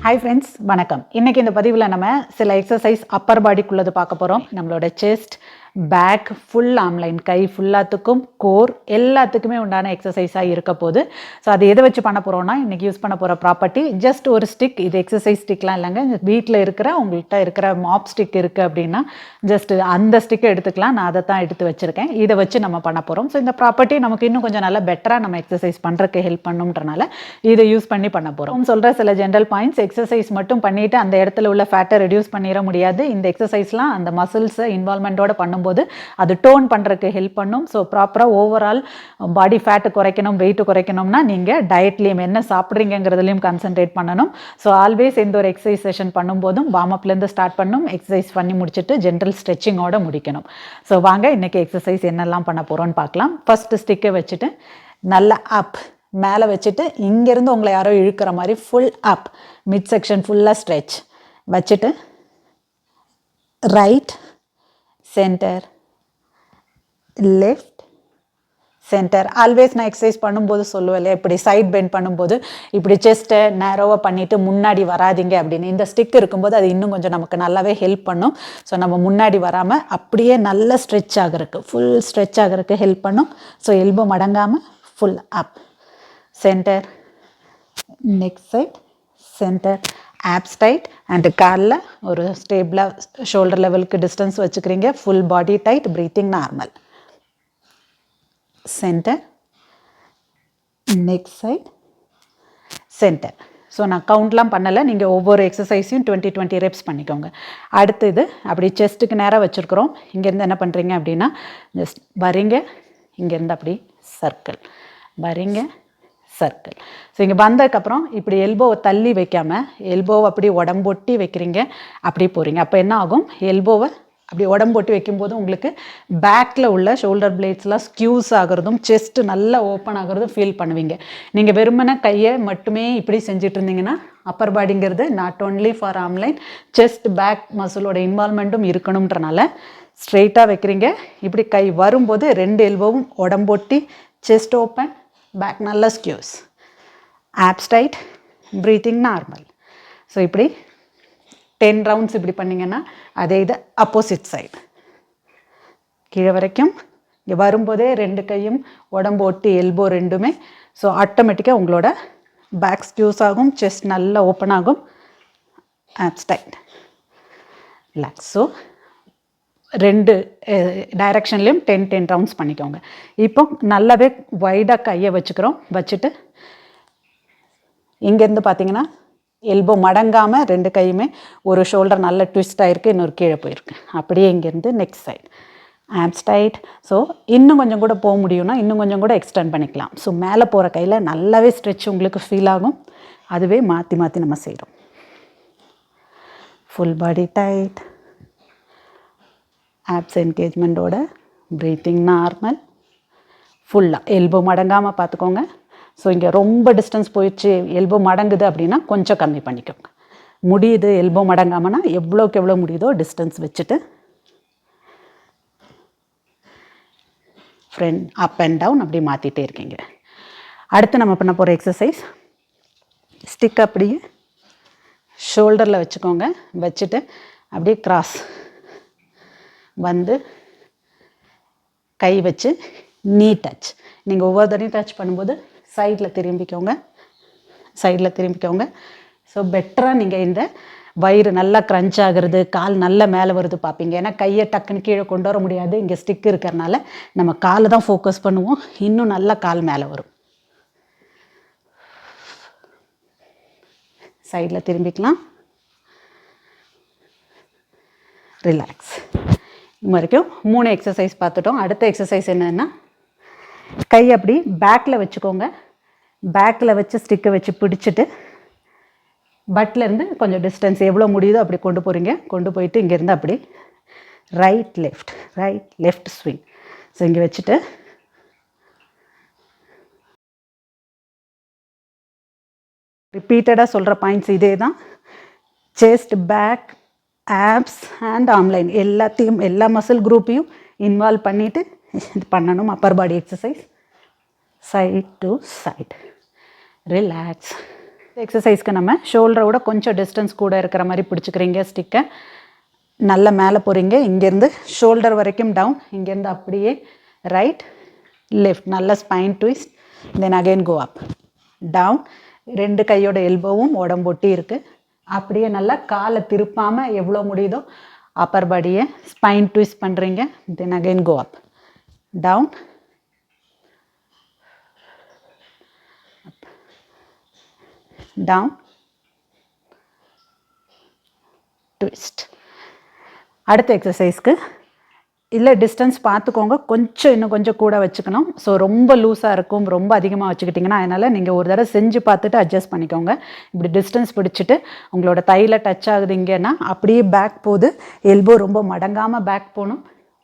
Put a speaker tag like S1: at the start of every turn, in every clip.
S1: Hi friends, வணக்கம். இன்னைக்கு இந்த பதிவுல நம்ம சில எக்ஸசைஸ் அப்பர் பாடிக்குள்ளது பார்க்க போறோம். நம்மளோட செஸ்ட், பேக், ஃபுல் ஆம்லைன், கை ஃபுல்லாத்துக்கும், கோர் எல்லாத்துக்குமே உண்டான எக்ஸசைஸா இருக்க போகுது. ஸோ அது எதை வச்சு பண்ண போறோம்னா, இன்னைக்கு யூஸ் பண்ண போற ப்ராப்பர்ட்டி ஜஸ்ட் ஒரு ஸ்டிக். இது எக்ஸசைஸ் ஸ்டிக்லாம் இல்லைங்க. வீட்டில் இருக்கிற உங்கள்கிட்ட இருக்கிற மாப் ஸ்டிக் இருக்கு அப்படின்னா ஜஸ்ட் அந்த ஸ்டிக்கை எடுத்துக்கலாம். நான் அதை தான் எடுத்து வச்சிருக்கேன். இதை வச்சு நம்ம பண்ண போறோம். ஸோ இந்த ப்ராப்பர்ட்டி நமக்கு இன்னும் கொஞ்சம் நல்லா பெட்டராக நம்ம எக்ஸசைஸ் பண்றதுக்கு ஹெல்ப் பண்ணுன்றனால இதை யூஸ் பண்ணி பண்ண போறோம். சொல்ற சில ஜென்ரல் பாயிண்ட்ஸ், எக்ஸசைஸ் மட்டும் பண்ணிட்டு அந்த இடத்துல உள்ள ஃபேட்டை ரெடியூஸ் பண்ணிட முடியாது. இந்த எக்ஸசைஸ்லாம் அந்த மசில்ஸை இன்வால்மெண்ட்டோட பண்ணும்போது அது டோன் பண்ணுறதுக்கு ஹெல்ப் பண்ணும். ஸோ ப்ராப்பராக ஓவரால் பாடி ஃபேட்டு குறைக்கணும், வெயிட் குறைக்கணும்னா நீங்கள் டயட்லேயும் என்ன சாப்பிட்றீங்கிறதுலையும் கான்சென்ட்ரேட் பண்ணணும். ஸோ ஆல்வேஸ் எந்த ஒரு எக்ஸசைஸ் செஷன் பண்ணும்போதும் வார்ம்அப்லேருந்து ஸ்டார்ட் பண்ணணும், எக்ஸசைஸ் பண்ணி முடிச்சுட்டு ஜென்ரல் ஸ்ட்ரெச்சிங்கோட முடிக்கணும். ஸோ வாங்க இன்றைக்கி எக்ஸசைஸ் என்னெல்லாம் பண்ண போகிறோன்னு பார்க்கலாம். ஃபஸ்ட்டு ஸ்டிக்கை வச்சுட்டு நல்லா அப் மேலே வச்சுட்டு இங்கேருந்து உங்களை யாரோ இழுக்கிற மாதிரி ஃபுல் அப், மிட் செக்ஷன் ஃபுல்லாக ஸ்ட்ரெச் வச்சுட்டு right, centre, left, centre. Always நான் எக்ஸசைஸ் பண்ணும்போது சொல்லுவேன் இல்லையா, இப்படி சைட் பெண்ட் பண்ணும்போது இப்படி செஸ்ட்டை நேரோவாக பண்ணிவிட்டு முன்னாடி வராதிங்க அப்படின்னு. இந்த ஸ்டிக் இருக்கும்போது அது இன்னும் கொஞ்சம் நமக்கு நல்லாவே ஹெல்ப் பண்ணும். ஸோ நம்ம முன்னாடி வராமல் அப்படியே நல்ல ஸ்ட்ரெச் ஆகிறதுக்கு, ஃபுல் ஸ்ட்ரெச் ஆகிறதுக்கு ஹெல்ப் பண்ணும். ஸோ எல்போ மடங்காமல் full up, centre, next side, centre, abs tight and காலில் ஒரு ஸ்டேபிளாக ஷோல்டர் லெவலுக்கு டிஸ்டன்ஸ் வச்சுக்கிறீங்க. Full body tight, breathing normal, centre, next side, centre. So நான் கவுண்ட்லாம் பண்ணலை, நீங்கள் ஒவ்வொரு எக்ஸசைஸையும் 20 ரெப்ஸ் பண்ணிக்கோங்க. அடுத்து இது அப்படி செஸ்ட்டுக்கு நேராக வச்சுருக்குறோம். இங்கேருந்து என்ன பண்ணுறீங்க அப்படின்னா ஜஸ்ட் வரீங்க, இங்கேருந்து அப்படி சர்க்கிள் வரீங்க, சர்க்கிள். ஸோ இங்கே வந்ததுக்கப்புறம் இப்படி எல்போவை தள்ளி வைக்காமல் எல்போவை அப்படி உடம்பொட்டி வைக்கிறீங்க, அப்படி போகிறீங்க. அப்போ என்ன ஆகும், எல்போவை அப்படி உடம்பொட்டி வைக்கும்போது உங்களுக்கு பேக்கில் உள்ள ஷோல்டர் பிளேட்ஸ்லாம் ஸ்க்யூஸ் ஆகிறதும் செஸ்ட்டு நல்லா ஓப்பன் ஆகிறதும் ஃபீல் பண்ணுவீங்க. நீங்கள் வெறுமனே கையை மட்டுமே இப்படி செஞ்சுட்டு இருந்தீங்கன்னா அப்பர் பாடிங்கிறது not only for arm line, chest back மசிலோட இன்வால்மெண்ட்டும் இருக்கணுன்றனால ஸ்ட்ரெயிட்டாக வைக்கிறீங்க. இப்படி கை வரும்போது ரெண்டு எல்போவும் உடம்பொட்டி, செஸ்ட் ஓப்பன், பேக் நல்ல squeeze, abs tight, breathing normal. So இப்படி 10 ரவுண்ட்ஸ் இப்படி பண்ணிங்கன்னா அதே இது அப்போசிட் சைடு கீழே வரைக்கும். இங்கே வரும்போதே ரெண்டு கையும் உடம்பு ஒட்டி எல்போ ரெண்டுமே. ஸோ ஆட்டோமேட்டிக்காக உங்களோட பேக் ஸ்க்யூஸ் ஆகும், செஸ்ட் நல்லா ஓப்பன் ஆகும், ஆப்ஸ் டைட், ரிலாக்ஸ். ஸோ ரெண்டு டைரக்ஷன்லேயும் 10 ரவுண்ட்ஸ் பண்ணிக்கோங்க. இப்போ நல்லாவே வைடாக கையை வச்சுக்கிறோம். வச்சுட்டு இங்கேருந்து பார்த்தீங்கன்னா எல்போ மடங்காமல் ரெண்டு கையுமே, ஒரு ஷோல்டர் நல்ல ட்விஸ்ட் ஆகிருக்கு, இன்னொரு கீழே போயிருக்கு. அப்படியே இங்கேருந்து next side, abs tight. So இன்னும் கொஞ்சம் கூட போக முடியும்னா இன்னும் கொஞ்சம் கூட எக்ஸ்டெண்ட் பண்ணிக்கலாம். ஸோ மேலே போகிற கையில் நல்லாவே ஸ்ட்ரெச் உங்களுக்கு ஃபீல் ஆகும். அதுவே மாற்றி மாற்றி நம்ம செய்கிறோம். ஃபுல் பாடி டைட், ஆப்ஸ் என்கேஜ்மெண்ட்டோட, ப்ரீத்திங் நார்மல், ஃபுல்லாக எல்போ மடங்காமல் பார்த்துக்கோங்க. ஸோ இங்கே ரொம்ப டிஸ்டன்ஸ் போயிடுச்சு, எல்போ மடங்குது அப்படின்னா கொஞ்சம் கம்மி பண்ணிக்கோங்க. முடியுது எல்போ மடங்காமனா எவ்வளோக்கு எவ்வளோ முடியுதோ டிஸ்டன்ஸ் வச்சுட்டு ஃப்ரண்ட் அப் அண்ட் டவுன் அப்படி மாற்றிட்டே இருக்கீங்க. அடுத்து நம்ம பண்ண போகிற எக்ஸசைஸ், ஸ்டிக் அப்படியே ஷோல்டரில் வச்சுக்கோங்க. வச்சுட்டு அப்படியே கிராஸ் வந்து கை வச்சு நீ டச். நீங்கள் ஒவ்வொரு தடையும் டச் பண்ணும்போது சைடில் திரும்பிக்கோங்க. ஸோ பெட்டராக நீங்கள் இந்த வயிறு நல்லா க்ரன்ச் ஆகிறது, கால் நல்லா மேலே வருது பார்ப்பீங்க. ஏன்னா கையை டக்குன்னு கீழே கொண்டு வர முடியாது, இங்கே ஸ்டிக் இருக்கிறனால நம்ம காலை தான் ஃபோக்கஸ் பண்ணுவோம். இன்னும் நல்லா கால் மேலே வரும். சைடில் திரும்பிக்கலாம், ரிலாக்ஸ். இது வரைக்கும் 3 எக்ஸசைஸ் பார்த்துட்டோம். அடுத்த எக்ஸசைஸ் என்னென்னா, கை அப்படி பேக்கில் வச்சுக்கோங்க. பேக்கில் வச்சு ஸ்டிக்கை வச்சு பிடிச்சிட்டு பட்லேருந்து கொஞ்சம் டிஸ்டன்ஸ் எவ்வளோ முடியுதோ அப்படி கொண்டு போகிறீங்க. கொண்டு போயிட்டு இங்கேருந்து அப்படி ரைட் லெஃப்ட் ஸ்விங். ஸோ இங்கே வச்சுட்டு ரிப்பீட்டடாக சொல்கிற பாயிண்ட்ஸ் இதே தான். Chest, back, abs and arm line எல்லாத்தையும், எல்லா மசில் குரூப்பையும் இன்வால்வ் பண்ணிவிட்டு இது பண்ணணும். Upper body exercise, side to side, relax, எக்ஸசைஸ்க்கு நம்ம ஷோல்டரோட கொஞ்சம் டிஸ்டன்ஸ் கூட இருக்கிற மாதிரி பிடிச்சிக்கிறீங்க ஸ்டிக்கை. நல்லா மேலே போகிறீங்க, இங்கேருந்து ஷோல்டர் வரைக்கும் டவுன், இங்கேருந்து அப்படியே ரைட் லெஃப்ட், நல்ல spine twist, then again go up down. 2 கையோட எல்போவும் உடம்பொட்டி இருக்குது. அப்படியே நல்லா காலை திருப்பாமல் எவ்வளோ முடியுதோ அப்பர் பாடியை ஸ்பைன் ட்விஸ்ட் பண்ணுறீங்க, then again go up down down twist. அடுத்த எக்ஸசைஸ்க்கு இல்லை டிஸ்டன்ஸ் பார்த்துக்கோங்க, இன்னும் கொஞ்சம் கூட வச்சுக்கணும். ஸோ ரொம்ப லூஸாக இருக்கும், ரொம்ப அதிகமாக வச்சுக்கிட்டிங்கன்னா, அதனால் நீங்கள் ஒரு தடவை செஞ்சு பார்த்துட்டு அட்ஜஸ்ட் பண்ணிக்கோங்க. இப்படி டிஸ்டன்ஸ் பிடிச்சிட்டு உங்களோட தையில் டச் ஆகுது இங்கேன்னா அப்படியே பேக் போகுது, எல்போ ரொம்ப மடங்காமல் பேக் போகணும்,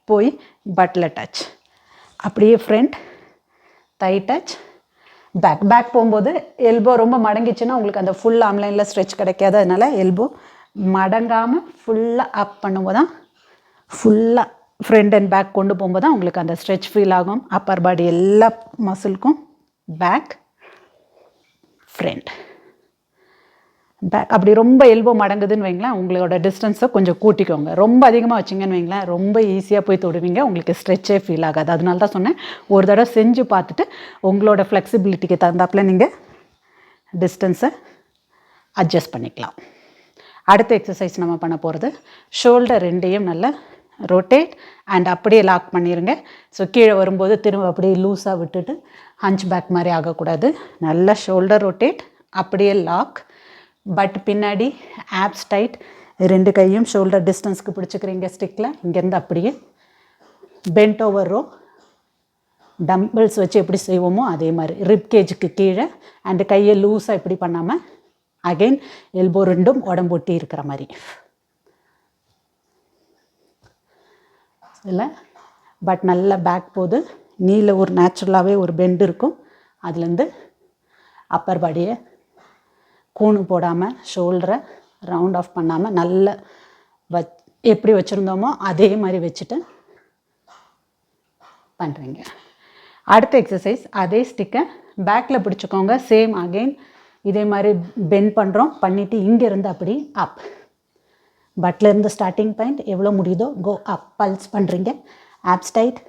S1: போய் பட்டில் டச், அப்படியே ஃப்ரண்ட் தை டச், பேக் போகும்போது எல்போ ரொம்ப மடங்கிச்சுன்னா உங்களுக்கு அந்த ஃபுல் ஆம்லைனில் ஸ்ட்ரெச் கிடைக்காது. அதனால் எல்போ மடங்காமல் ஃபுல்லாக அப் பண்ணும்போது தான், ஃபுல்லாக ஃப்ரண்ட் அண்ட் பேக் கொண்டு போகும்போது தான் உங்களுக்கு அந்த ஸ்ட்ரெச் ஃபீல் ஆகும். அப்பர் பாடி எல்லா மசிலுக்கும் பேக் ஃப்ரண்ட் பேக். அப்படி ரொம்ப எல்போ மடங்குதுன்னு வைங்களேன், உங்களோட டிஸ்டன்ஸை கொஞ்சம் கூட்டிக்கோங்க. ரொம்ப அதிகமாக வச்சிங்கன்னு வைங்களேன், ரொம்ப ஈஸியாக போய் தொடுவீங்க, உங்களுக்கு ஸ்ட்ரெச்சே ஃபீல் ஆகாது. அதனால தான் சொன்னேன், ஒரு தடவை செஞ்சு பார்த்துட்டு உங்களோட ஃப்ளெக்சிபிலிட்டிக்கு தகுந்தாப்பில் நீங்கள் டிஸ்டன்ஸை அட்ஜஸ்ட் பண்ணிக்கலாம். அடுத்த எக்ஸசைஸ் நம்ம பண்ண போகிறது ஷோல்டர் ரெண்டையும் நல்லா ரொட்டேட் அண்ட் அப்படியே லாக் பண்ணிடுங்க. ஸோ கீழே வரும்போது திரும்ப அப்படியே லூஸாக விட்டுட்டு ஹஞ்ச் பேக் மாதிரி ஆகக்கூடாது. நல்லா ஷோல்டர் ரொட்டேட், அப்படியே லாக், பட் பின்னாடி ஆப்ஸ் டைட், 2 கையும் ஷோல்டர் டிஸ்டன்ஸ்க்கு பிடிச்சிக்கிறீங்க ஸ்டிக்கில். இங்கேருந்து அப்படியே பென்ட் ஓவர் ரோ, டம்பிள்ஸ் வச்சு எப்படி செய்வோமோ அதே மாதிரி ரிப் கேஜுக்கு கீழே, அண்டு கையை லூஸாக இப்படி பண்ணாமல் அகெயின் எல்போ ரெண்டும் உடம்பொட்டி இருக்கிற மாதிரி இல்லை, பட் நல்லா பேக் போகுது, நீல ஒரு நேச்சுரலாகவே ஒரு பெண்டு இருக்கும். அதுலேருந்து அப்பர் பாடியை கூணு போடாமல் ஷோல்டரை ரவுண்ட் ஆஃப் பண்ணாமல் நல்ல எப்படி வச்சுருந்தோமோ அதே மாதிரி வச்சுட்டு பண்ணுறீங்க. அடுத்த எக்ஸசைஸ் அதே ஸ்டிக்கை பேக்கில் பிடிச்சிக்கோங்க. சேம் அகெயின் இதே மாதிரி பெண்ட் பண்ணுறோம், பண்ணிவிட்டு இங்கேருந்து அப்படி அப், பட்லேருந்து ஸ்டார்டிங் பாயிண்ட் எவ்வளோ முடியுதோ கோ அப், பல்ஸ் பண்ணுறீங்க, ஆப்ஸ் டைட்.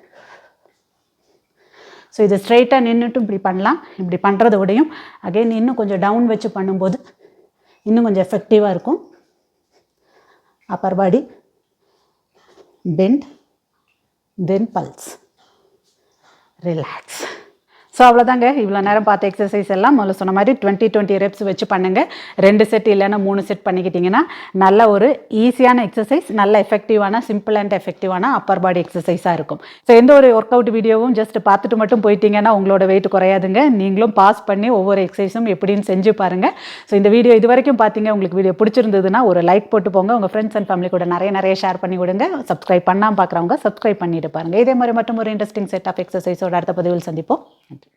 S1: ஸோ இது ஸ்ட்ரைட்டாக நின்றுட்டும் இப்படி பண்ணலாம். இப்படி பண்ணுறத விடையும் அகெயின் இன்னும் கொஞ்சம் டவுன் வச்சு பண்ணும்போது இன்னும் கொஞ்சம் எஃபெக்டிவாக இருக்கும். அப்பர் பாடி பெண்ட், தென் பல்ஸ், ரிலாக்ஸ். ஸோ அவ்வளோதாங்க, இவ்வளோ நேரம் பார்த்த எக்ஸசைஸ் எல்லாம் முதல்ல சொன்ன மாதிரி 20 ரெப்ஸ் வச்சு பண்ணுங்கள். 2 செட் இல்லைன்னா 3 செட் பண்ணிக்கிட்டிங்கன்னா நல்ல ஒரு ஈஸியான எக்ஸசைஸ், நல்ல எஃபெக்டிவான, சிம்பிள் அண்ட் எஃபெக்டிவான அப்பர் பாடி எக்ஸசைஸாக இருக்கும். ஸோ எந்த ஒரு ஒர்க் அவுட் வீடியோவும் ஜஸ்ட் பார்த்துட்டு மட்டும் போயிட்டீங்கன்னா உங்களோட வெயிட் குறையாதுங்க. நீங்களும் பாஸ் பண்ணி ஒவ்வொரு எக்ஸசைஸும் எப்படின்னு செஞ்சு பாருங்கள். ஸோ இந்த வீடியோ இது வரைக்கும் பார்த்தீங்க, உங்களுக்கு வீடியோ பிடிச்சிருந்ததுன்னா ஒரு லைக் போட்டு போங்க, உங்கள் ஃப்ரெண்ட்ஸ் அண்ட் ஃபேமிலி கூட நிறைய ஷேர் பண்ணி விடுங்க. சப்ஸ்கிரைப் பண்ணாமல் பார்க்குறவங்க சப்ஸ்கிரைப் பண்ணிட்டு பாருங்கள். இதே மாதிரி மட்டும் ஒரு இன்ட்ரெஸ்டிங் செட் ஆஃப் எக்ஸசைஸோட அடுத்த பதிவில் சந்திப்போம். நன்றி.